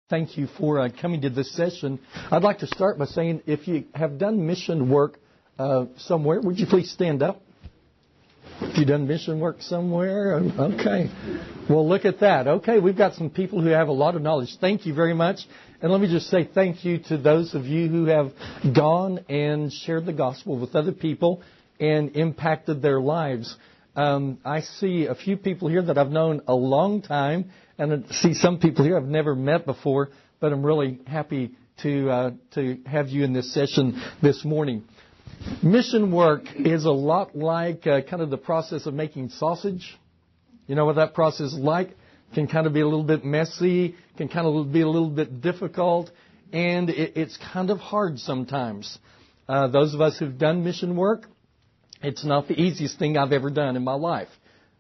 Thank you for coming to this session. I'd like to start by saying if you have done mission work somewhere, would you please stand up? If you've done mission work somewhere, okay. Well, look at that. Okay, we've got some people who have a lot of knowledge. Thank you very much. And let me just say thank you to those of you who have gone and shared the gospel with other people and impacted their lives. I see a few people here that I've known a long time, and I see some people here I've never met before, but I'm really happy to have you in this session this morning. Mission work is a lot like kind of the process of making sausage. You know what that process is like? Can kind of be a little bit messy, can kind of be a little bit difficult, and it's kind of hard sometimes. Those of us who've done mission work, it's not the easiest thing I've ever done in my life,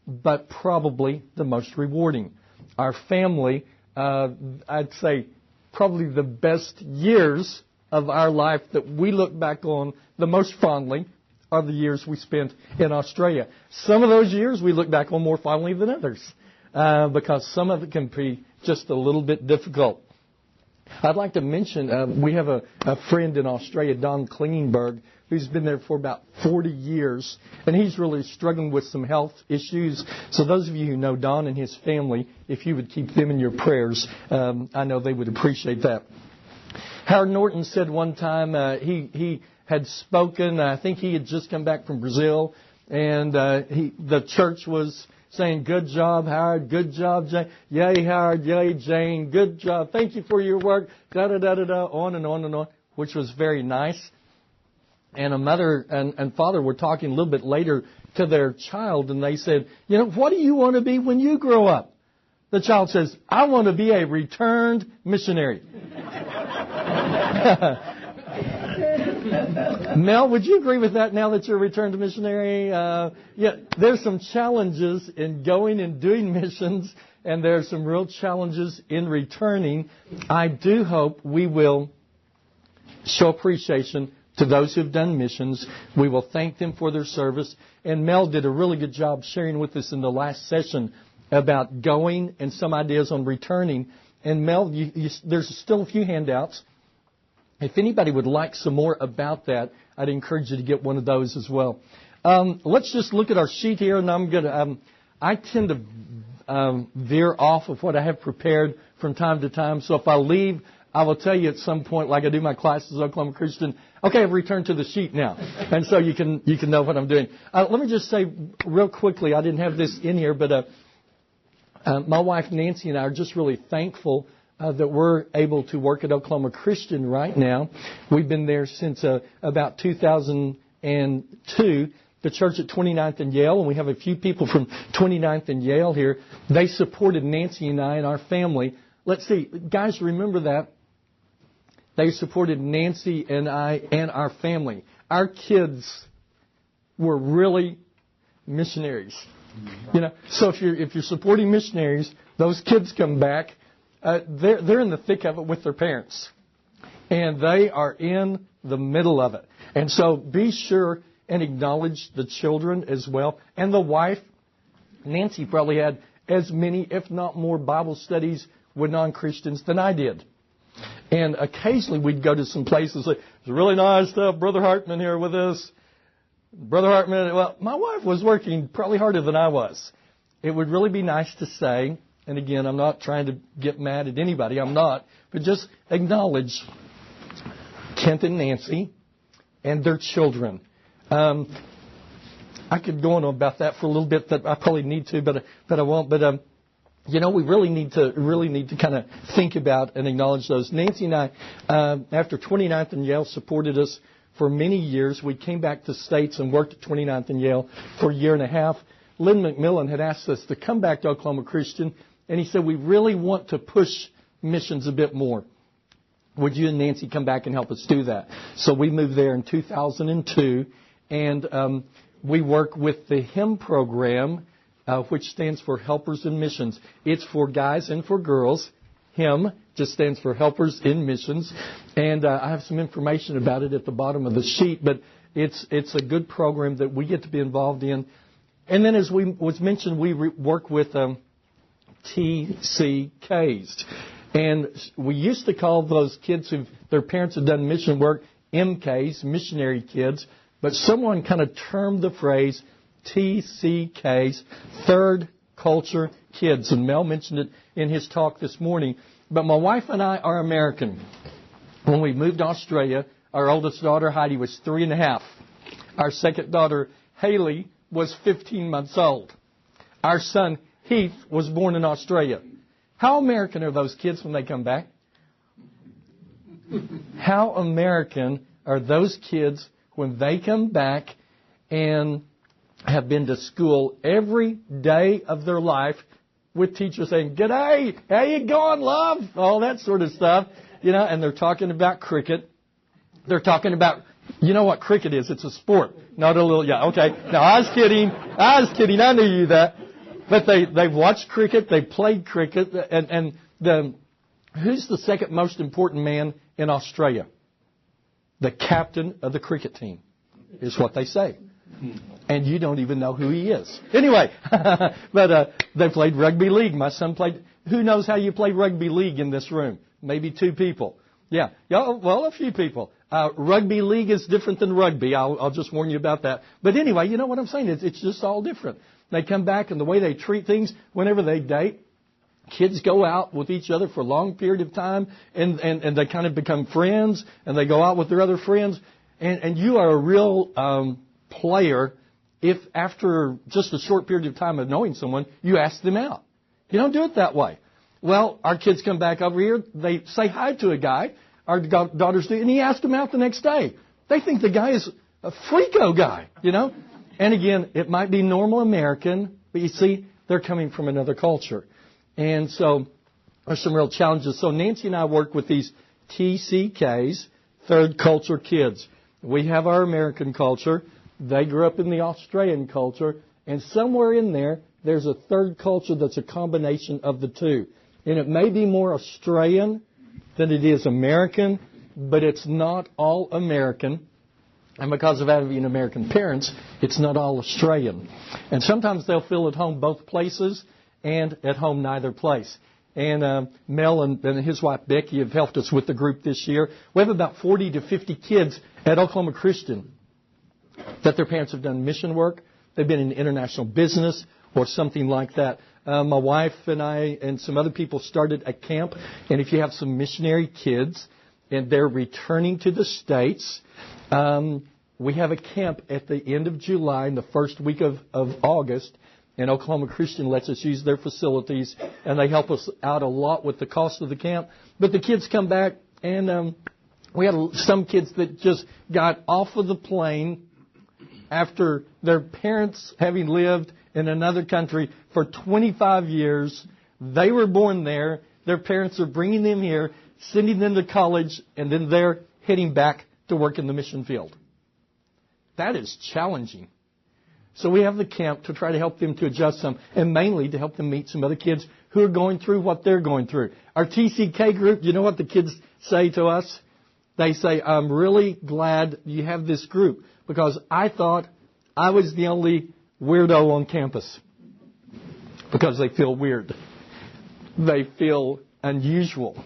but probably the most rewarding. Our family, I'd say probably the best years of our life that we look back on the most fondly are the years we spent in Australia. Some of those years we look back on more fondly than others because some of it can be just a little bit difficult. I'd like to mention we have a friend in Australia, Don Klingenberg, who's been there for about 40 years, and he's really struggling with some health issues. So those of you who know Don and his family, if you would keep them in your prayers, I know they would appreciate that. Howard Norton said one time he had spoken, I think he had just come back from Brazil, and the church was saying, "Good job, Howard. Good job, Jane. Yay, Howard. Yay, Jane. Good job. Thank you for your work." Da-da-da-da-da, on and on and on, which was very nice. And a mother and father were talking a little bit later to their child, and they said, "You know, what do you want to be when you grow up?" The child says, "I want to be a returned missionary." Mel, would you agree with that now that you're a returned missionary? Yeah, there's some challenges in going and doing missions, and there's some real challenges in returning. I do hope we will show appreciation to those who've done missions. We will thank them for their service. And Mel did a really good job sharing with us in the last session about going and some ideas on returning. And Mel, there's still a few handouts. If anybody would like some more about that, I'd encourage you to get one of those as well. Let's just look at our sheet here, and I'm going to. I tend to veer off of what I have prepared from time to time. So if I leave, I will tell you at some point, like I do my classes at Oklahoma Christian. Okay, I've returned to the sheet now, and so you can know what I'm doing. Let me just say real quickly, I didn't have this in here, but my wife Nancy and I are just really thankful that we're able to work at Oklahoma Christian right now. We've been there since about 2002, the church at 29th and Yale, and we have a few people from 29th and Yale here. They supported Nancy and I and our family. Let's see, guys, remember that. They supported Nancy and I and our family. Our kids were really missionaries. You know, so if you're supporting missionaries, those kids come back. They're in the thick of it with their parents, and they are in the middle of it. And so be sure and acknowledge the children as well. And the wife, Nancy, probably had as many, if not more, Bible studies with non-Christians than I did. And occasionally we'd go to some places like, "It's really nice to have Brother Hartman here with us." Brother Hartman, well, my wife was working probably harder than I was. It would really be nice to say, and again, I'm not trying to get mad at anybody. I'm not. But just acknowledge Kent and Nancy and their children. I could go on about that for a little bit. That I probably need to, but I won't. But you know, we really need to kind of think about and acknowledge those. Nancy and I, after 29th and Yale supported us for many years, we came back to the States and worked at 29th and Yale for a year and a half. Lynn McMillan had asked us to come back to Oklahoma Christian, and he said, "We really want to push missions a bit more. Would you and Nancy come back and help us do that?" So we moved there in 2002, and we work with the HIM program, which stands for Helpers in Missions. It's for guys and for girls. HIM just stands for Helpers in Missions, and I have some information about it at the bottom of the sheet, but it's a good program that we get to be involved in. And then, as was mentioned, we work with TCKs. And we used to call those kids who their parents had done mission work MKs, missionary kids. But someone kind of termed the phrase TCKs, third culture kids. And Mel mentioned it in his talk this morning. But my wife and I are American. When we moved to Australia, our oldest daughter, Heidi, was 3.5. Our second daughter, Haley, was 15 months old. Our son, Heath, was born in Australia. How American are those kids when they come back? How American are those kids when they come back and have been to school every day of their life with teachers saying, "G'day, how you going, love?" All that sort of stuff. And they're talking about cricket. They're talking about, you know what cricket is? It's a sport. Not a little, yeah, okay. No, I was kidding. I knew you that. But they've watched cricket. They've played cricket. And who's the second most important man in Australia? The captain of the cricket team is what they say. And you don't even know who he is. Anyway, but they played rugby league. My son played. Who knows how you play rugby league in this room? Maybe 2 people. Yeah, well, a few people. Rugby league is different than rugby. I'll just warn you about that. But anyway, you know what I'm saying? It's just all different. They come back and the way they treat things whenever they date. Kids go out with each other for a long period of time, and they kind of become friends, and they go out with their other friends. And you are a real player if after just a short period of time of knowing someone, you ask them out. You don't do it that way. Well, our kids come back over here. They say hi to a guy. Our daughters do, and he asks them out the next day. They think the guy is a freako guy, And again, it might be normal American, but you see, they're coming from another culture. And so there's some real challenges. So Nancy and I work with these TCKs, third culture kids. We have our American culture. They grew up in the Australian culture. And somewhere in there, there's a third culture that's a combination of the two. And it may be more Australian than it is American, but it's not all American. And because of having American parents, it's not all Australian. And sometimes they'll feel at home both places and at home neither place. And Mel and his wife Becky have helped us with the group this year. We have about 40 to 50 kids at Oklahoma Christian that their parents have done mission work. They've been in international business or something like that. My wife and I and some other people started a camp. And if you have some missionary kids and they're returning to the States, we have a camp at the end of July and the first week of August. And Oklahoma Christian lets us use their facilities, and they help us out a lot with the cost of the camp. But the kids come back, and we had some kids that just got off of the plane after their parents having lived in another country for 25 years. They were born there. Their parents are bringing them here, sending them to college, and then they're heading back to work in the mission field. That is challenging. So we have the camp to try to help them to adjust some, and mainly to help them meet some other kids who are going through what they're going through. Our TCK group, you know what the kids say to us? They say, "I'm really glad you have this group because I thought I was the only weirdo on campus." Because they feel weird. They feel unusual.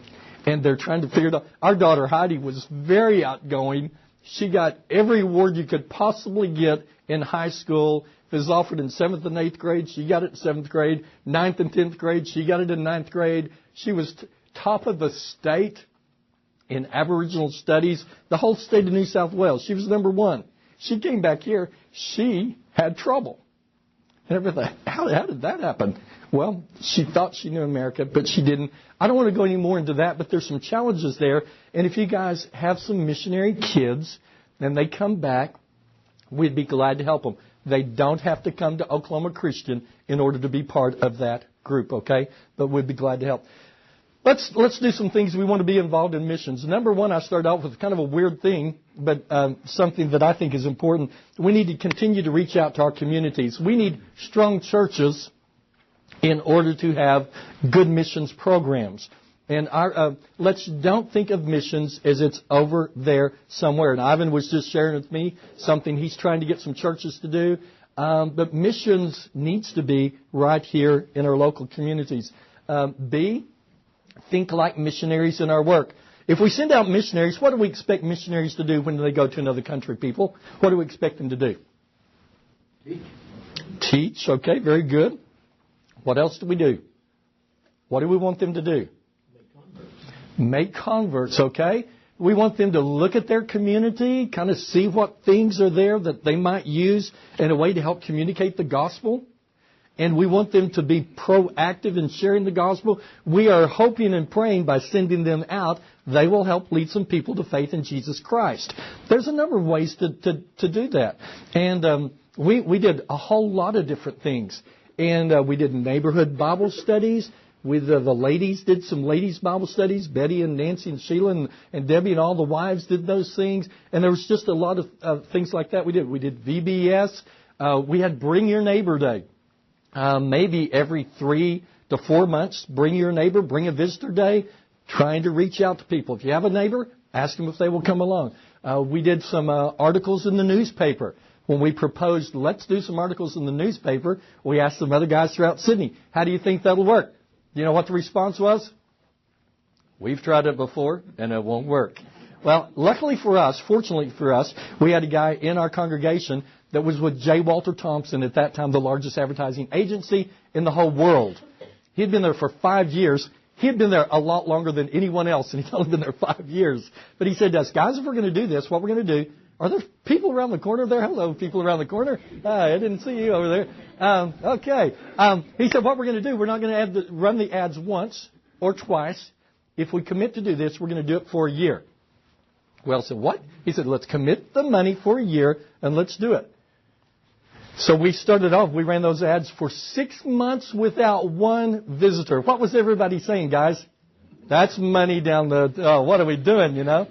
And they're trying to figure it out. Our daughter Heidi was very outgoing. She got every award you could possibly get in high school. If it was offered in 7th and 8th grade, she got it in 7th grade. 9th and 10th grade, she got it in 9th grade. She was top of the state in Aboriginal studies, the whole state of New South Wales. She was number 1. She came back here. She had trouble. And everything. How did that happen? Well, she thought she knew America, but she didn't. I don't want to go any more into that, but there's some challenges there. And if you guys have some missionary kids and they come back, we'd be glad to help them. They don't have to come to Oklahoma Christian in order to be part of that group, okay? But we'd be glad to help. Let's do some things we want to be involved in missions. Number one, I started off with kind of a weird thing, but something that I think is important. We need to continue to reach out to our communities. We need strong churches in order to have good missions programs. And let's don't think of missions as it's over there somewhere. And Ivan was just sharing with me something he's trying to get some churches to do. But missions needs to be right here in our local communities. think like missionaries in our work. If we send out missionaries, what do we expect missionaries to do when they go to another country, people? What do we expect them to do? Teach. Okay, very good. What else do we do? What do we want them to do? Make converts, okay? We want them to look at their community, kind of see what things are there that they might use in a way to help communicate the gospel. And we want them to be proactive in sharing the gospel. We are hoping and praying by sending them out, they will help lead some people to faith in Jesus Christ. There's a number of ways to do that. And we did a whole lot of different things. And we did neighborhood Bible studies. With the ladies, did some ladies' Bible studies. Betty and Nancy and Sheila and Debbie and all the wives did those things. And there was just a lot of things like that we did. We did VBS. We had Bring Your Neighbor Day. Maybe every 3 to 4 months, bring your neighbor, bring a visitor day, trying to reach out to people. If you have a neighbor, ask them if they will come along. We did some articles in the newspaper. When we proposed, let's do some articles in the newspaper, we asked some other guys throughout Sydney, how do you think that'll work? You know what the response was? We've tried it before, and it won't work. Well, luckily for us, fortunately for us, we had a guy in our congregation that was with J. Walter Thompson, at that time the largest advertising agency in the whole world. He had been there for 5 years. He had been there a lot longer than anyone else, and he'd only been there 5 years. But he said to us, guys, if we're going to do this, what we're going to do, are there people around the corner there? Hello, people around the corner. I didn't see you over there. Okay. He said, what we're going to do, we're not going to run the ads once or twice. If we commit to do this, we're going to do it for a year. Well, so what? He said, let's commit the money for a year, and let's do it. So we started off, we ran those ads for 6 months without one visitor. What was everybody saying, guys? That's money down the, what are we doing, you know?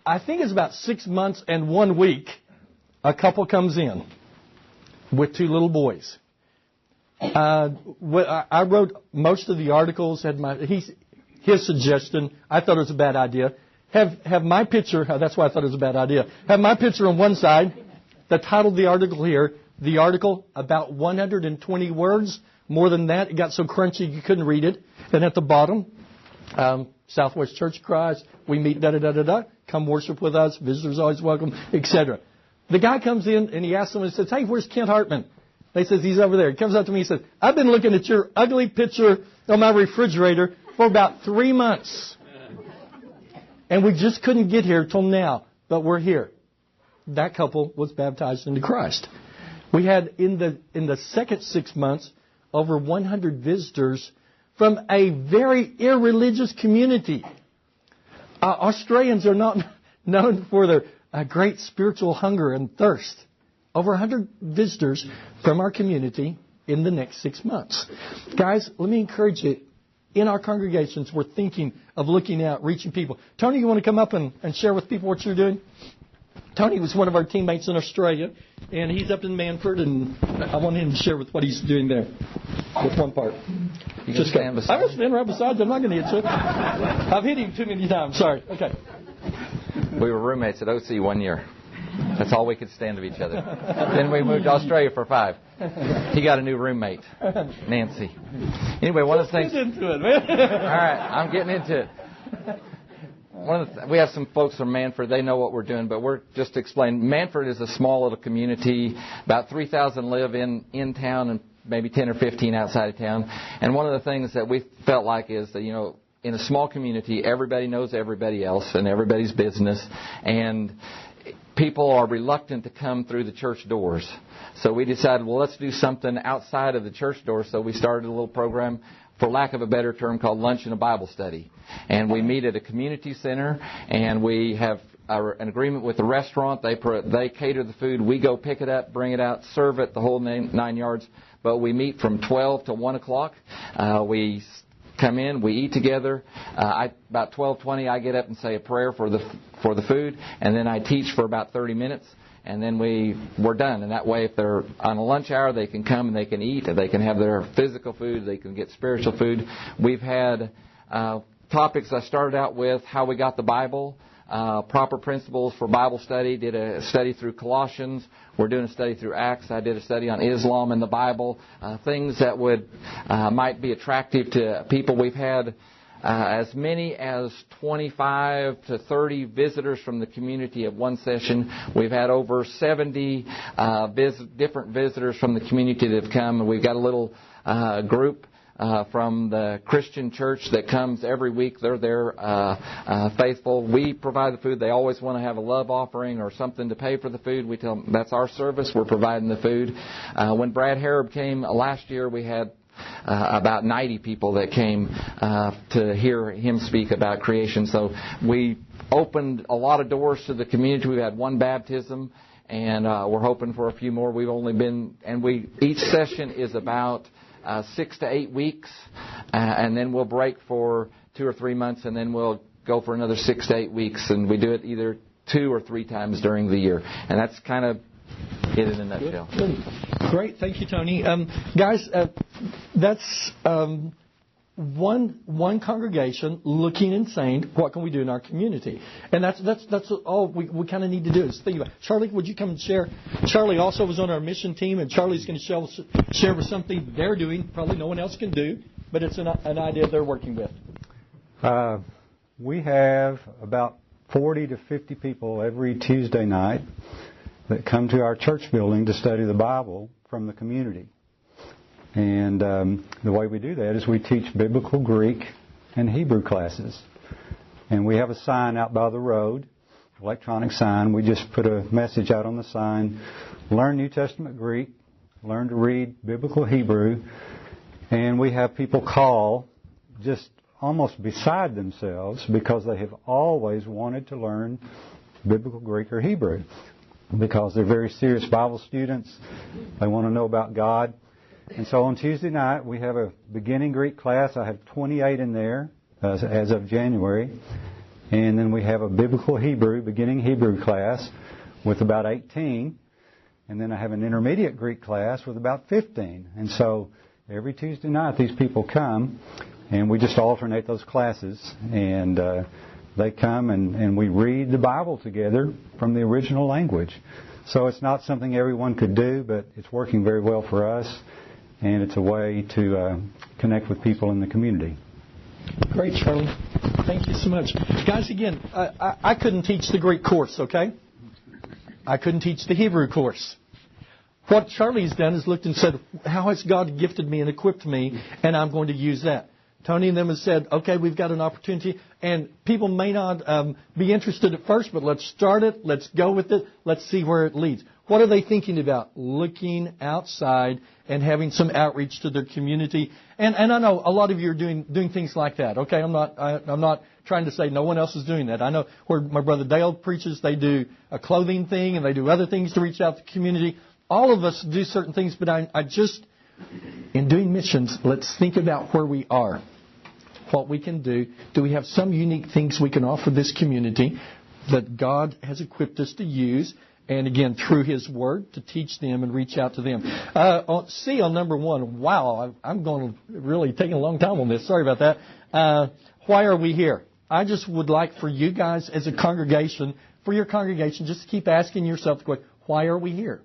I think it's about 6 months and 1 week, a couple comes in with 2 little boys. I wrote most of the articles, had his suggestion. I thought it was a bad idea. Have my picture, that's why I thought it was a bad idea. Have my picture on one side, the title of the article here, the article about 120 words. More than that, it got so crunchy you couldn't read it. Then at the bottom, Southwest Church Christ, we meet da-da-da-da-da, come worship with us, visitors always welcome, etc. The guy comes in and he asks someone, he says, hey, where's Kent Hartman? They says, he's over there. He comes up to me and says, I've been looking at your ugly picture on my refrigerator for about 3 months. And we just couldn't get here till now, but we're here. That couple was baptized into Christ. We had in the second 6 months over 100 visitors from a very irreligious community. Australians are not known for their great spiritual hunger and thirst. Over 100 visitors from our community in the next 6 months. Guys, let me encourage you. In our congregations, we're thinking of looking out, reaching people. Tony, you want to come up and share with people what you're doing? Tony was one of our teammates in Australia, and he's up in Manford, and I want him to share with what he's doing there with one part. You just stand beside I'm going to stand right beside you. I'm not going to hit you. I've hit him too many times. Sorry. Okay. We were roommates at OC 1 year. That's all we could stand of each other. Then we moved to Australia for 5. He got a new roommate, Nancy. Anyway, one of the things. Get into it, man. All right, I'm getting into it. We have some folks from Manford. They know what we're doing, but we're just explaining. Manford is a small little community. About 3,000 live in town and maybe 10 or 15 outside of town. And one of the things that we felt like is that, you know, in a small community, everybody knows everybody else and everybody's business. And people are reluctant to come through the church doors. So we decided, well, let's do something outside of the church doors. So we started a little program, for lack of a better term, called Lunch and a Bible Study. And we meet at a community center, and we have an agreement with the restaurant. They cater the food. We go pick it up, bring it out, serve it, the whole 9 yards. But we meet from 12 to 1 o'clock. We come in, we eat together. About 12:20, I get up and say a prayer for the food, and then I teach for about 30 minutes, and then we're done. And that way, if they're on a lunch hour, they can come and they can eat, and they can have their physical food, they can get spiritual food. We've had topics. I started out with how we got the Bible, proper principles for Bible study, did a study through Colossians. We're doing a study through Acts. I did a study on Islam and the Bible, things that might be attractive to people. We've had as many as 25 to 30 visitors from the community at one session. We've had over 70 different visitors from the community that have come. And we've got a little group from the Christian church that comes every week. They're there faithful. We provide the food. They always want to have a love offering or something to pay for the food. We tell them that's our service. We're providing the food. When Brad Harrod came last year, we had about 90 people that came to hear him speak about creation. So we opened a lot of doors to the community. We had one baptism, and we're hoping for a few more. We've only been, and each session is about 6 to 8 weeks, and then we'll break for 2 or 3 months, and then we'll go for another 6 to 8 weeks, and we do it either 2 or 3 times during the year. And that's kind of it in a nutshell. Good. Great. Thank you, Tony. Guys, that's one congregation looking and saying, what can we do in our community? And that's all we kind of need to do is think about it. Charlie, would you come and share? Charlie also was on our mission team, and Charlie's going to share with something they're doing, probably no one else can do, but it's an idea they're working with. We have about 40 to 50 people every Tuesday night that come to our church building to study the Bible from the community. And the way we do that is we teach biblical Greek and Hebrew classes. And we have a sign out by the road, electronic sign. We just put a message out on the sign, learn New Testament Greek, learn to read biblical Hebrew. And we have people call just almost beside themselves because they have always wanted to learn biblical Greek or Hebrew, because they're very serious Bible students. They want to know about God. And so on Tuesday night, we have a beginning Greek class. I have 28 in there as of January. And then we have a biblical Hebrew, beginning Hebrew class with about 18. And then I have an intermediate Greek class with about 15. And so every Tuesday night, these people come, and we just alternate those classes. And they come and we read the Bible together from the original language. So it's not something everyone could do, but it's working very well for us, and it's a way to connect with people in the community. Great, Charlie. Thank you so much. Guys, again, I couldn't teach the Greek course, okay? I couldn't teach the Hebrew course. What Charlie's done is looked and said, how has God gifted me and equipped me, and I'm going to use that. Tony and them have said, okay, we've got an opportunity, and people may not be interested at first, but let's start it, let's go with it, let's see where it leads. What are they thinking about? Looking outside and having some outreach to their community. And I know a lot of you are doing things like that. Okay, I'm not trying to say no one else is doing that. I know where my brother Dale preaches, they do a clothing thing, and they do other things to reach out to the community. All of us do certain things, but I just, in doing missions, let's think about where we are, what we can do. Do we have some unique things we can offer this community that God has equipped us to use? And again, through His Word, to teach them and reach out to them. See on number 1, wow, I'm going to really taking a long time on this. Sorry about that. Why are we here? I just would like for you guys as a congregation, for your congregation, just to keep asking yourself the question, why are we here?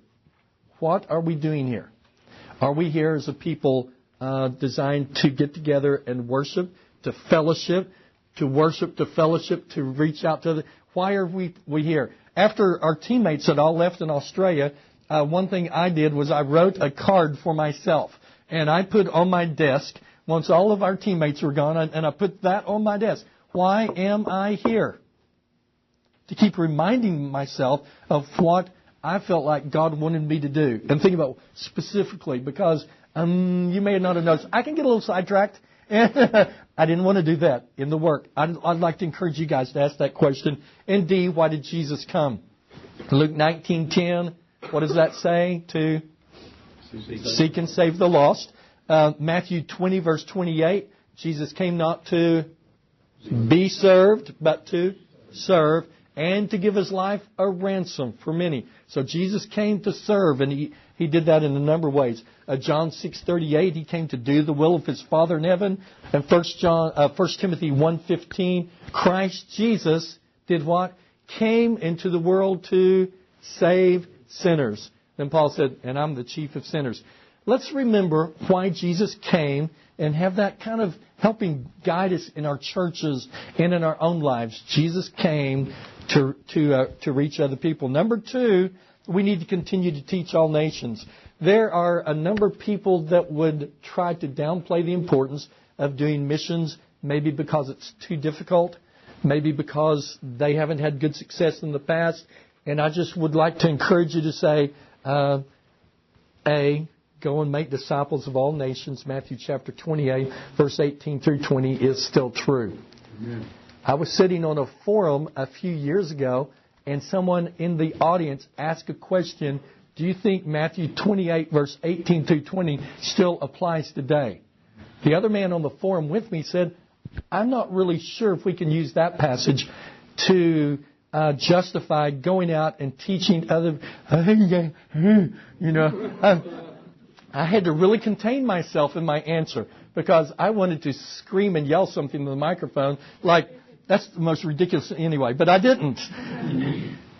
What are we doing here? Are we here as a people designed to get together and worship, to fellowship, to reach out to others? Why are we here? After our teammates had all left in Australia, one thing I did was I wrote a card for myself. And I put on my desk, once all of our teammates were gone, and I put that on my desk. Why am I here? To keep reminding myself of what I felt like God wanted me to do. And think about specifically, because you may not have noticed, I can get a little sidetracked. I didn't want to do that in the work. I'd like to encourage you guys to ask that question. And D, why did Jesus come? Luke 19:10, what does that say? To seek and save the lost. Matthew 20, verse 28, Jesus came not to be served, but to serve, and to give His life a ransom for many. So Jesus came to serve, and He did that in a number of ways. John 6:38, He came to do the will of His Father in heaven. And 1 Timothy 1:15, Christ Jesus did what? Came into the world to save sinners. Then Paul said, and I'm the chief of sinners. let's remember why Jesus came and have that kind of helping guide us in our churches and in our own lives. Jesus came to reach other people. Number 2, we need to continue to teach all nations. There are a number of people that would try to downplay the importance of doing missions, maybe because it's too difficult, maybe because they haven't had good success in the past. And I just would like to encourage you to say, go and make disciples of all nations. Matthew chapter 28, verse 18 through 20 is still true. Amen. I was sitting on a forum a few years ago, and someone in the audience asked a question, do you think Matthew 28, verse 18 through 20 still applies today? The other man on the forum with me said, I'm not really sure if we can use that passage to justify going out and teaching other, I had to really contain myself in my answer because I wanted to scream and yell something in the microphone like, that's the most ridiculous anyway, but I didn't.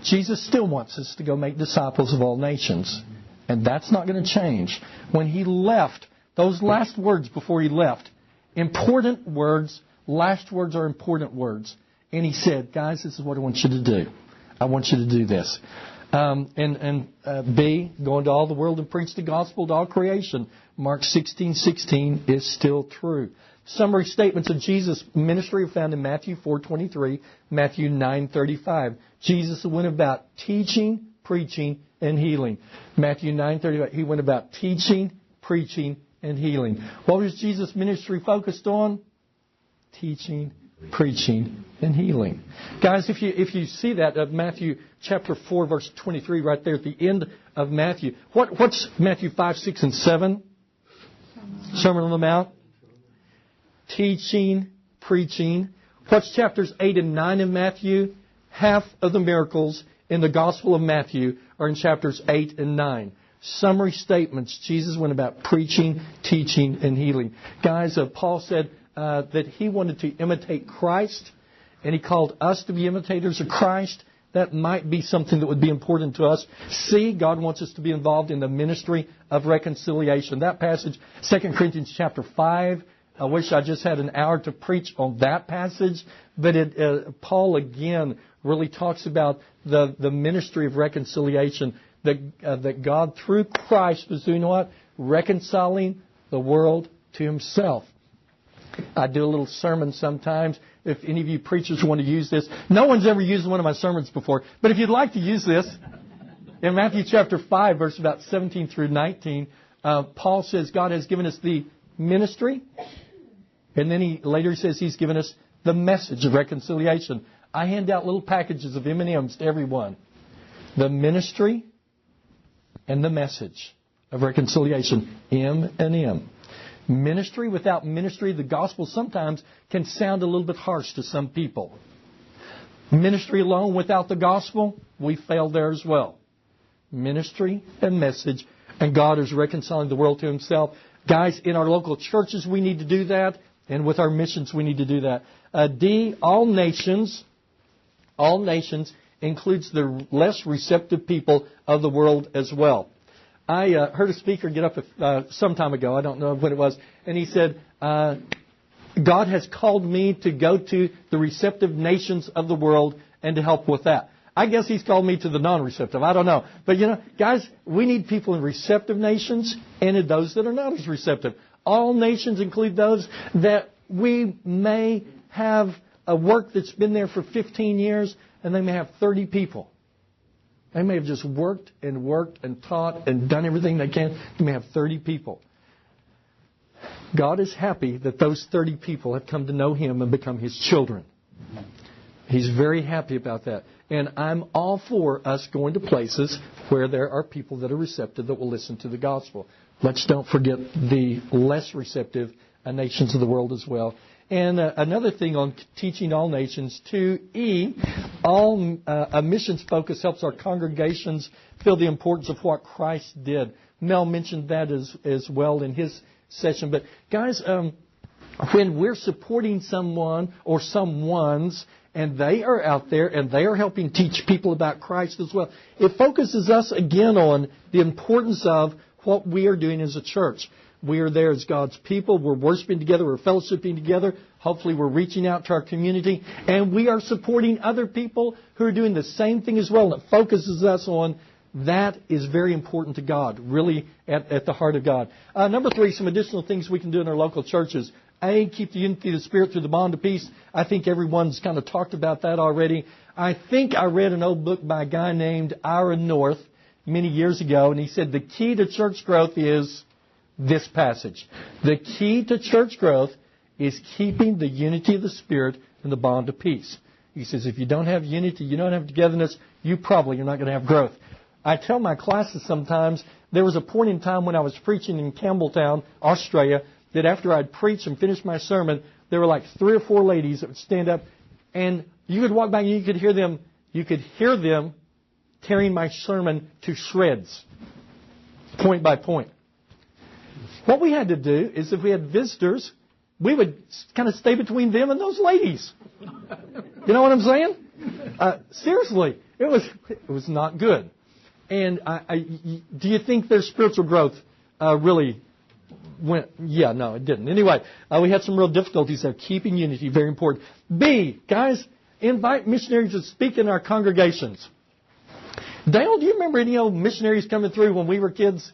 Jesus still wants us to go make disciples of all nations, and that's not going to change. When He left, those last words before He left, important words, last words are important words. And He said, guys, this is what I want you to do. I want you to do this. B, go into all the world and preach the gospel to all creation. Mark 16:16 is still true. Summary statements of Jesus' ministry are found in Matthew 4:23, Matthew 9:35. Jesus went about teaching, preaching, and healing. Matthew 9:35, He went about teaching, preaching, and healing. What was Jesus' ministry focused on? Teaching, preaching, and healing. Guys, if you see that of Matthew chapter 4, verse 23, right there at the end of Matthew, what's Matthew 5, 6, and 7? Sermon on the Mount. Teaching, preaching. What's chapters 8 and 9 in Matthew? Half of the miracles in the Gospel of Matthew are in chapters 8 and 9. Summary statements. Jesus went about preaching, teaching, and healing. Guys, Paul said that he wanted to imitate Christ, and he called us to be imitators of Christ. That might be something that would be important to us. C, God wants us to be involved in the ministry of reconciliation. That passage, 2 Corinthians chapter 5, I wish I just had an hour to preach on that passage, but Paul again really talks about the ministry of reconciliation, that God through Christ was doing what? Reconciling the world to Himself. I do a little sermon sometimes. If any of you preachers want to use this, no one's ever used one of my sermons before, but if you'd like to use this, in Matthew chapter 5, verse about 17 through 19, Paul says God has given us the ministry, and then he later says He's given us the message of reconciliation. I hand out little packages of M&Ms to everyone. The ministry and the message of reconciliation. M&M. Ministry without ministry, the gospel sometimes can sound a little bit harsh to some people. Ministry alone without the gospel, we fail there as well. Ministry and message, and God is reconciling the world to Himself. Guys, in our local churches, we need to do that, and with our missions, we need to do that. D, all nations includes the less receptive people of the world as well. I heard a speaker get up some time ago, I don't know when it was, and he said, God has called me to go to the receptive nations of the world and to help with that. I guess He's called me to the non-receptive. I don't know. But, guys, we need people in receptive nations and in those that are not as receptive. All nations include those that we may have a work that's been there for 15 years and they may have 30 people. They may have just worked and taught and done everything they can. They may have 30 people. God is happy that those 30 people have come to know Him and become His children. He's very happy about that. And I'm all for us going to places where there are people that are receptive that will listen to the gospel. Let's don't forget the less receptive nations of the world as well. And another thing on teaching all nations, 2E, a missions focus helps our congregations feel the importance of what Christ did. Mel mentioned that as well in his session. But guys, when we're supporting someone or someone's, and they are out there and they are helping teach people about Christ as well, it focuses us again on the importance of what we are doing as a church. We are there as God's people. We're worshiping together. We're fellowshipping together. Hopefully we're reaching out to our community. And we are supporting other people who are doing the same thing as well. And it focuses us on that is very important to God, really at the heart of God. Number 3, some additional things we can do in our local churches. A, keep the unity of the Spirit through the bond of peace. I think everyone's kind of talked about that already. I think I read an old book by a guy named Aaron North many years ago, and he said the key to church growth is this passage. The key to church growth is keeping the unity of the Spirit and the bond of peace. He says if you don't have unity, you don't have togetherness, you probably are not going to have growth. I tell my classes sometimes, there was a point in time when I was preaching in Campbelltown, Australia, that after I'd preached and finished my sermon, there were like 3 or 4 ladies that would stand up, and you could walk by and you could hear them tearing my sermon to shreds, point by point. What we had to do is if we had visitors, we would kind of stay between them and those ladies. You know what I'm saying? Seriously, it was not good. And do you think their spiritual growth really went? Yeah, no, it didn't. Anyway, we had some real difficulties there. Keeping unity, very important. B, guys, invite missionaries to speak in our congregations. Dale, do you remember any old missionaries coming through when we were kids?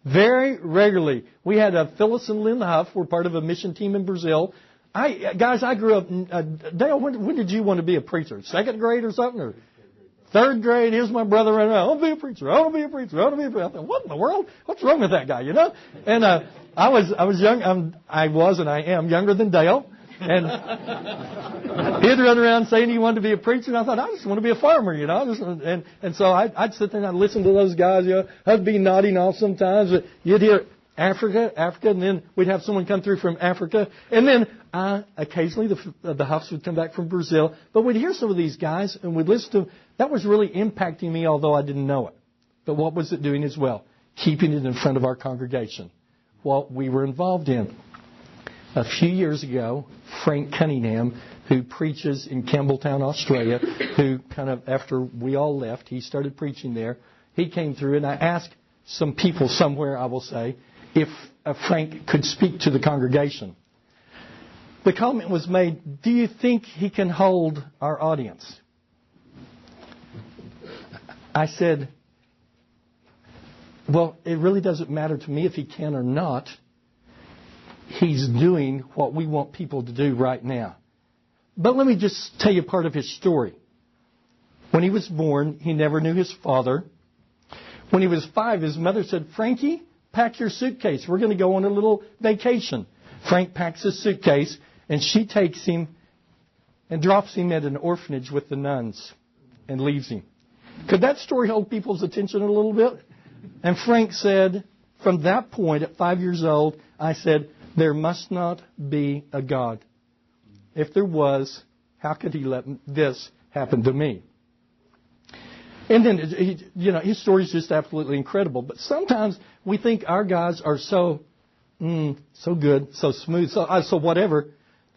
Very regularly. We had Phyllis and Lynn Huff. We're part of a mission team in Brazil. I grew up. Dale, when did you want to be a preacher? 2nd grade or something? Or 3rd grade? Here's my brother right now. I want to be a preacher. I want to be a preacher. I want to be a preacher. I thought, what in the world? What's wrong with that guy? You know? And I was young. I was and I am younger than Dale. And he'd run around saying he wanted to be a preacher, and I thought, I just want to be a farmer, you know. And so I'd sit there and I'd listen to those guys, you know. I'd be nodding off sometimes, but you'd hear Africa, and then we'd have someone come through from Africa. And then occasionally the Huffs would come back from Brazil. But we'd hear some of these guys, and we'd listen to them. That was really impacting me, although I didn't know it. But what was it doing as well? Keeping it in front of our congregation, what we were involved in. A few years ago, Frank Cunningham, who preaches in Campbelltown, Australia, who kind of, after we all left, he started preaching there. He came through, and I asked some people somewhere, I will say, if Frank could speak to the congregation. The comment was made, do you think he can hold our audience? I said, well, it really doesn't matter to me if he can or not. He's doing what we want people to do right now. But let me just tell you part of his story. When he was born, he never knew his father. When he was 5, his mother said, Frankie, pack your suitcase. We're going to go on a little vacation. Frank packs his suitcase, and she takes him and drops him at an orphanage with the nuns and leaves him. Could that story hold people's attention a little bit? And Frank said, from that point, at 5 years old, I said, there must not be a God. If there was, how could he let this happen to me? And then, his story is just absolutely incredible. But sometimes we think our guys are so good, so smooth, so whatever,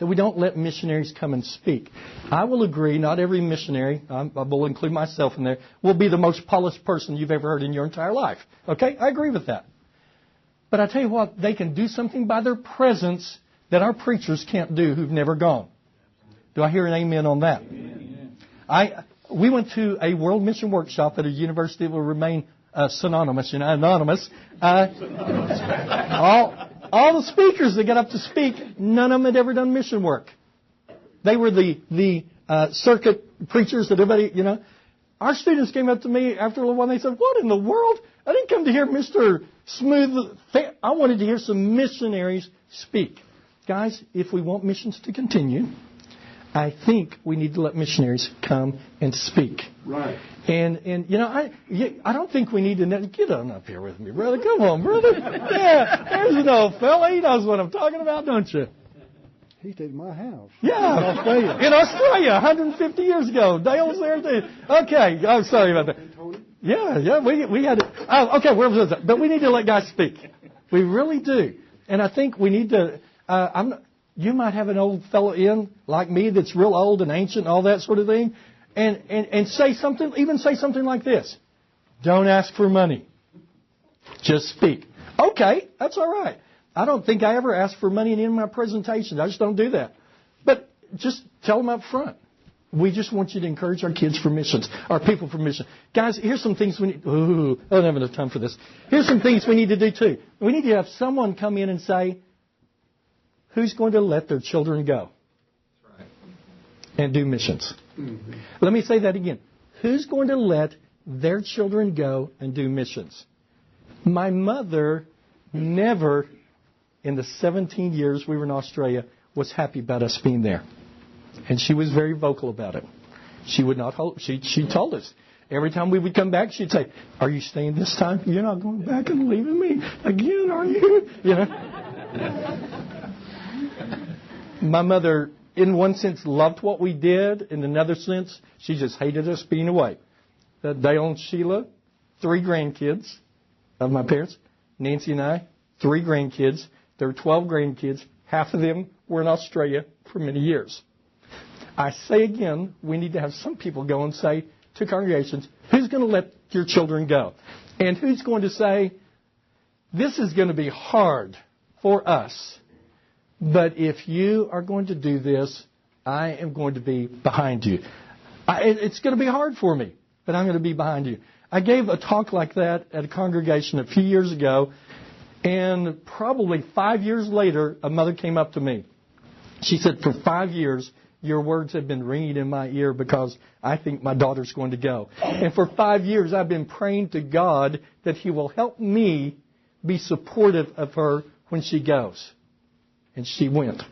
that we don't let missionaries come and speak. I will agree, not every missionary, I will include myself in there, will be the most polished person you've ever heard in your entire life. Okay? I agree with that. But I tell you what, they can do something by their presence that our preachers can't do who've never gone. Do I hear an amen on that? Amen. We went to a World Mission Workshop at a university that will remain anonymous. All the speakers that got up to speak, none of them had ever done mission work. They were the circuit preachers that everybody, Our students came up to me after a little while and they said, what in the world? I didn't come to hear Mr. Smooth. I wanted to hear some missionaries speak. Guys, if we want missions to continue, I think we need to let missionaries come and speak. Right. And I don't think we need to get on up here with me, brother. Come on, brother. Yeah, there's an old fella. He knows what I'm talking about, don't you? He stayed my house. Yeah, in Australia, 150 years ago. Dale was there too. Okay, I'm sorry about that. Yeah, we had it. Oh, okay, where was that? But we need to let guys speak. We really do. And I think we need to, you might have an old fellow in, like me, that's real old and ancient and all that sort of thing, and say something like this. Don't ask for money. Just speak. Okay, that's all right. I don't think I ever ask for money in any of my presentations. I just don't do that. But just tell them up front. We just want you to encourage our kids for missions, our people for missions. Guys, here's some things we need. I don't have enough time for this. Here's some things we need to do too. We need to have someone come in and say, who's going to let their children go and do missions? Mm-hmm. Let me say that again. Who's going to let their children go and do missions? My mother never, in the 17 years we were in Australia, was happy about us being there. And she was very vocal about it. She would not hold. She told us. Every time we would come back, she'd say, "Are you staying this time? You're not going back and leaving me again, are you?" You know. My mother, in one sense, loved what we did. In another sense, she just hated us being away. They owned Sheila, 3 grandkids of my parents. Nancy and I, 3 grandkids. There were 12 grandkids. Half of them were in Australia for many years. I say again, we need to have some people go and say to congregations, who's going to let your children go? And who's going to say, this is going to be hard for us, but if you are going to do this, I am going to be behind you. It's going to be hard for me, but I'm going to be behind you. I gave a talk like that at a congregation a few years ago, and probably 5 years later, a mother came up to me. She said, for 5 years, your words have been ringing in my ear because I think my daughter's going to go. And for 5 years, I've been praying to God that He will help me be supportive of her when she goes. And she went.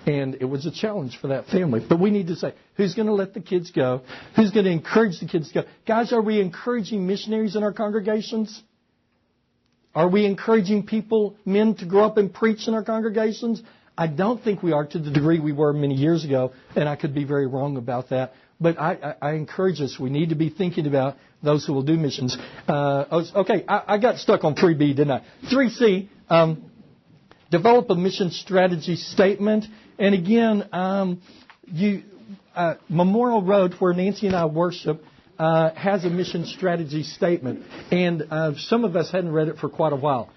And it was a challenge for that family. But we need to say, who's going to let the kids go? Who's going to encourage the kids to go? Guys, are we encouraging missionaries in our congregations? Are we encouraging people, men, to grow up and preach in our congregations? I don't think we are to the degree we were many years ago, and I could be very wrong about that. But I encourage us. We need to be thinking about those who will do missions. I got stuck on 3B, didn't I? 3C, develop a mission strategy statement. And again, Memorial Road, where Nancy and I worship, has a mission strategy statement. And some of us hadn't read it for quite a while.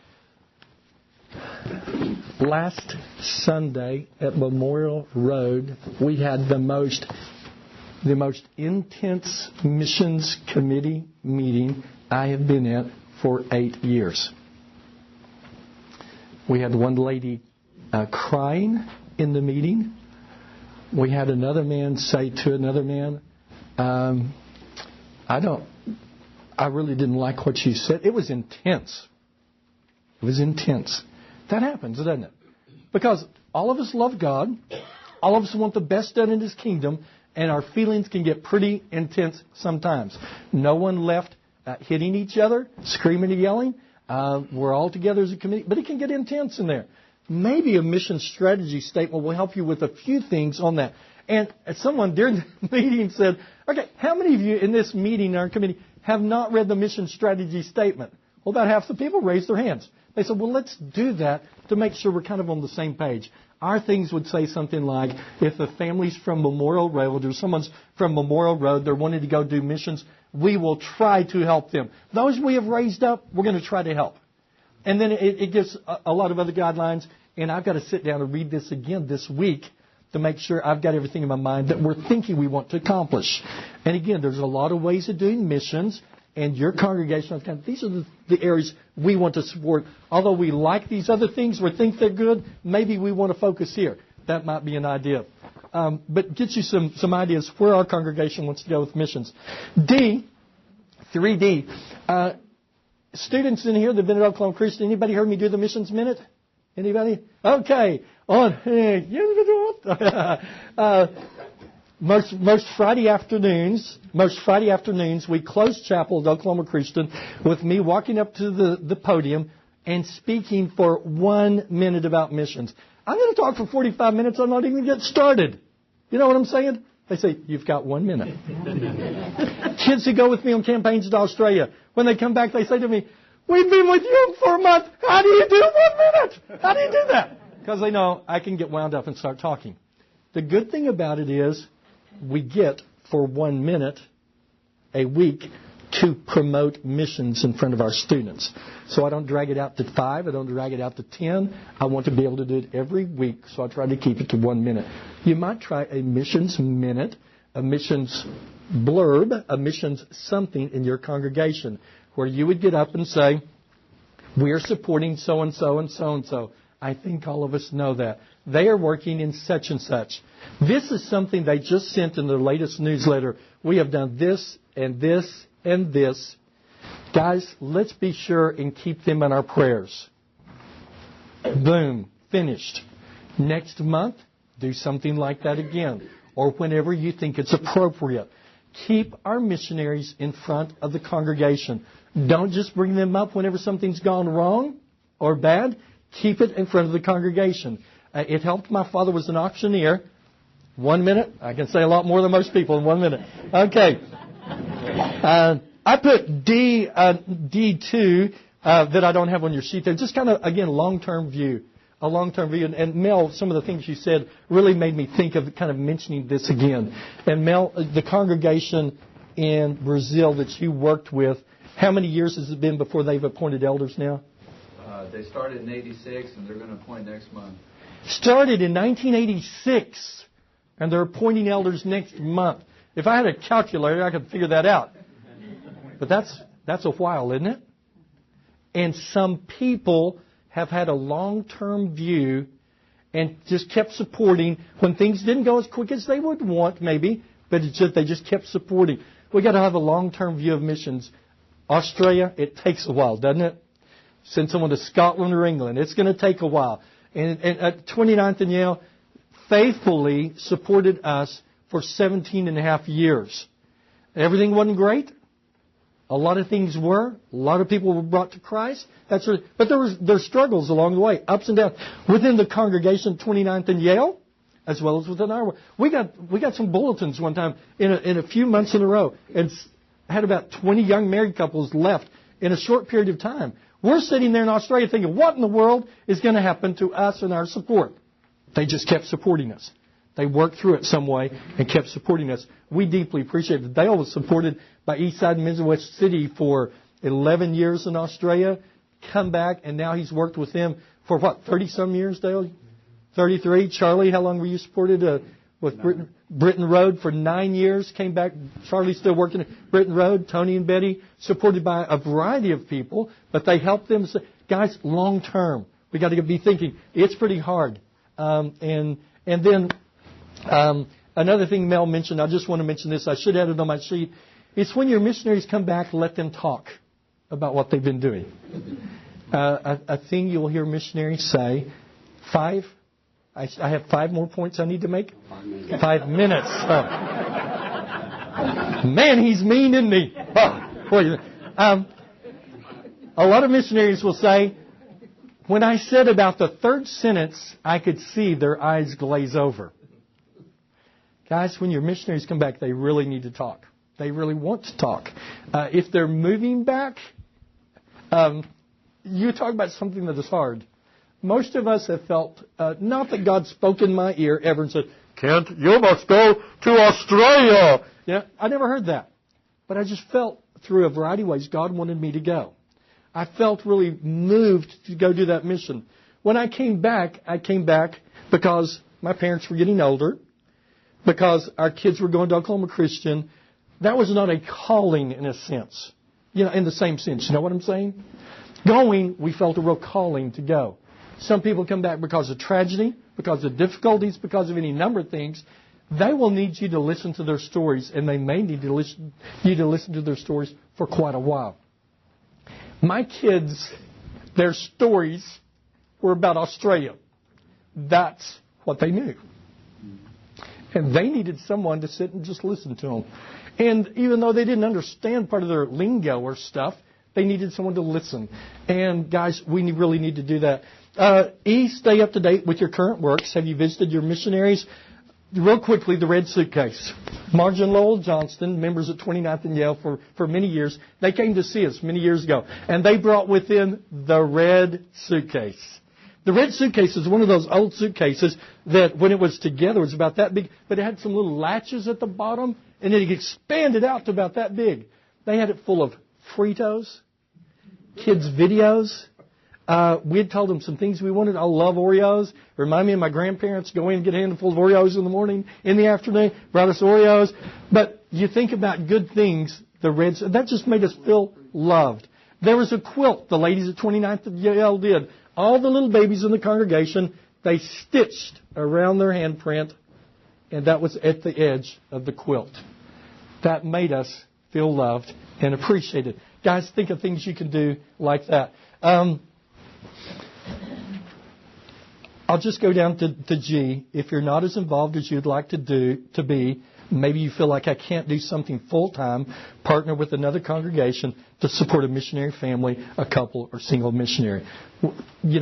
Last Sunday at Memorial Road, we had the most intense missions committee meeting I have been at for 8 years. We had one lady crying in the meeting. We had another man say to another man, I really didn't like what you said. It was intense. It was intense. That happens, doesn't it? Because all of us love God. All of us want the best done in His kingdom. And our feelings can get pretty intense sometimes. No one left hitting each other, screaming and yelling. We're all together as a committee. But it can get intense in there. Maybe a mission strategy statement will help you with a few things on that. And someone during the meeting said, okay, how many of you in this meeting, in our committee, have not read the mission strategy statement? Well, about half the people raised their hands. They said, well, let's do that to make sure we're kind of on the same page. Our things would say something like, if a family's from Memorial Road or someone's from Memorial Road, they're wanting to go do missions, we will try to help them. Those we have raised up, we're going to try to help. And then it gives a lot of other guidelines. And I've got to sit down and read this again this week to make sure I've got everything in my mind that we're thinking we want to accomplish. And again, there's a lot of ways of doing missions. And your congregation, these are the areas we want to support. Although we like these other things or think they're good, maybe we want to focus here. That might be an idea. But get you some ideas where our congregation wants to go with missions. 3D. Students in here that have been at Oklahoma Christian, anybody heard me do the missions minute? Anybody? Okay. Most Friday afternoons, we close chapel at Oklahoma Christian with me walking up to the podium and speaking for 1 minute about missions. I'm going to talk for 45 minutes. I'm not even get started. You know what I'm saying? They say, you've got 1 minute. Kids who go with me on campaigns to Australia, when they come back, they say to me, we've been with you for a month. How do you do 1 minute? How do you do that? Because they know I can get wound up and start talking. The good thing about it is we get, for 1 minute a week, to promote missions in front of our students. So I don't drag it out to 5. I don't drag it out to 10. I want to be able to do it every week, so I try to keep it to 1 minute. You might try a missions minute, a missions blurb, a missions something in your congregation, where you would get up and say, we are supporting so-and-so and so-and-so. I think all of us know that. They are working in such and such. This is something they just sent in their latest newsletter. We have done this and this and this. Guys, let's be sure and keep them in our prayers. Boom. Finished. Next month, do something like that again, or whenever you think it's appropriate. Keep our missionaries in front of the congregation. Don't just bring them up whenever something's gone wrong or bad. Keep it in front of the congregation. It helped. My father was an auctioneer. 1 minute. I can say a lot more than most people in 1 minute. Okay. I put D2 that I don't have on your sheet there. Just kind of, again, long-term view. A long-term view. And Mel, some of the things you said really made me think of kind of mentioning this again. And Mel, the congregation in Brazil that you worked with, how many years has it been before they've appointed elders now? They started in 86, and they're going to appoint next month. Started in 1986, and they're appointing elders next month. If I had a calculator, I could figure that out. But that's a while, isn't it? And some people have had a long-term view and just kept supporting when things didn't go as quick as they would want, maybe, but they just kept supporting. We've got to have a long-term view of missions. Australia, it takes a while, doesn't it? Send someone to Scotland or England. It's going to take a while. And at 29th and Yale faithfully supported us for 17 and a half years. Everything wasn't great. A lot of things were. A lot of people were brought to Christ. But there's struggles along the way, ups and downs. Within the congregation, 29th and Yale, as well as within our... We got some bulletins one time in a few months in a row, and had about 20 young married couples left in a short period of time. We're sitting there in Australia thinking, what in the world is going to happen to us and our support? They just kept supporting us. They worked through it some way and kept supporting us. We deeply appreciate it. Dale was supported by Eastside and Midwest City for 11 years in Australia. Come back, and now he's worked with them for, 30-some years, Dale? 33. Charlie, how long were you supported with Britton Road? For 9 years. Came back. Charlie's still working at Britton Road. Tony and Betty, supported by a variety of people, but they helped them. Guys, long term, we got to be thinking it's pretty hard. And then another thing Mel mentioned, I just want to mention this. I should have it on my sheet. It's when your missionaries come back, let them talk about what they've been doing. A thing you'll hear missionaries say, 5. I have 5 more points I need to make. 5 minutes. Oh. Man, he's mean, isn't he? Oh. A lot of missionaries will say, when I said about the third sentence, I could see their eyes glaze over. Guys, when your missionaries come back, they really need to talk. They really want to talk. If they're moving back, you talk about something that is hard. Most of us have felt, not that God spoke in my ear ever and said, Kent, you must go to Australia. Yeah, I never heard that. But I just felt through a variety of ways God wanted me to go. I felt really moved to go do that mission. When I came back because my parents were getting older, because our kids were going to Oklahoma Christian. That was not a calling in a sense, in the same sense. You know what I'm saying? Going, we felt a real calling to go. Some people come back because of tragedy, because of difficulties, because of any number of things. They will need you to listen to their stories, and they may need you to listen to their stories for quite a while. My kids, their stories were about Australia. That's what they knew. And they needed someone to sit and just listen to them. And even though they didn't understand part of their lingo or stuff, they needed someone to listen. And guys, we really need to do that. Stay up to date with your current works. Have you visited your missionaries? Real quickly, the Red Suitcase. Marge and Lowell Johnston, members at 29th and Yale for many years, they came to see us many years ago. And they brought with them the Red Suitcase. The Red Suitcase is one of those old suitcases that when it was together, it was about that big, but it had some little latches at the bottom, and it expanded out to about that big. They had it full of Fritos, kids' videos. We had told them some things we wanted. I love Oreos. Remind me of my grandparents going and get a handful of Oreos in the morning, in the afternoon, brought us Oreos. But you think about good things, that just made us feel loved. There was a quilt the ladies at 29th of Yale did. All the little babies in the congregation, they stitched around their handprint, and that was at the edge of the quilt. That made us feel loved and appreciated. Guys, think of things you can do like that. I'll just go down to G. If you're not as involved as you'd like to be, maybe you feel like I can't do something full-time, partner with another congregation to support a missionary family, a couple, or single missionary.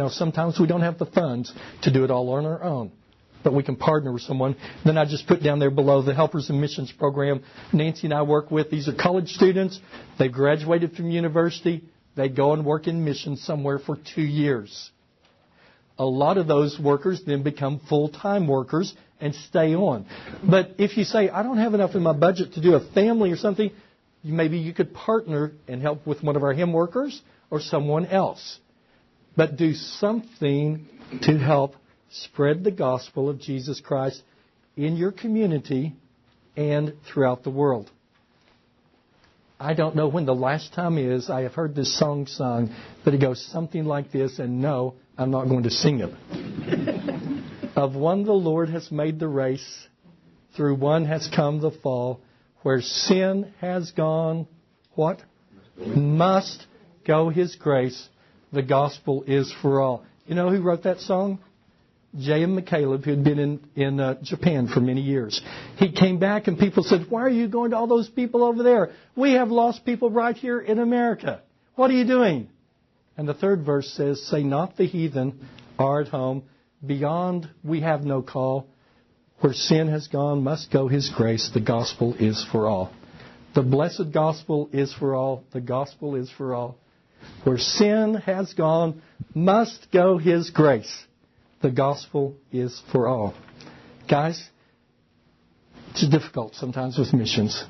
Sometimes we don't have the funds to do it all on our own, but we can partner with someone. Then I just put down there below the Helpers and Missions program Nancy and I work with. These are college students. They've graduated from university. They go and work in missions somewhere for 2 years. A lot of those workers then become full-time workers and stay on. But if you say, I don't have enough in my budget to do a family or something, maybe you could partner and help with one of our hymn workers or someone else. But do something to help spread the gospel of Jesus Christ in your community and throughout the world. I don't know when the last time is I have heard this song sung, but it goes something like this, and no, I'm not going to sing it. Of one the Lord has made the race, through one has come the fall, where sin has gone, what? Must go His grace, the gospel is for all. You know who wrote that song? J.M. McCaleb, who had been in Japan for many years. He came back and people said, why are you going to all those people over there? We have lost people right here in America. What are you doing? And the third verse says, say not the heathen are at home. Beyond we have no call. Where sin has gone must go His grace. The gospel is for all. The blessed gospel is for all. The gospel is for all. Where sin has gone must go His grace. The gospel is for all. Guys, it's difficult sometimes with missions,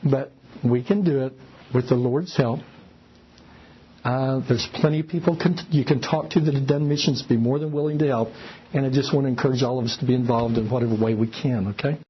but we can do it with the Lord's help. There's plenty of people you can talk to that have done missions, be more than willing to help, and I just want to encourage all of us to be involved in whatever way we can, okay?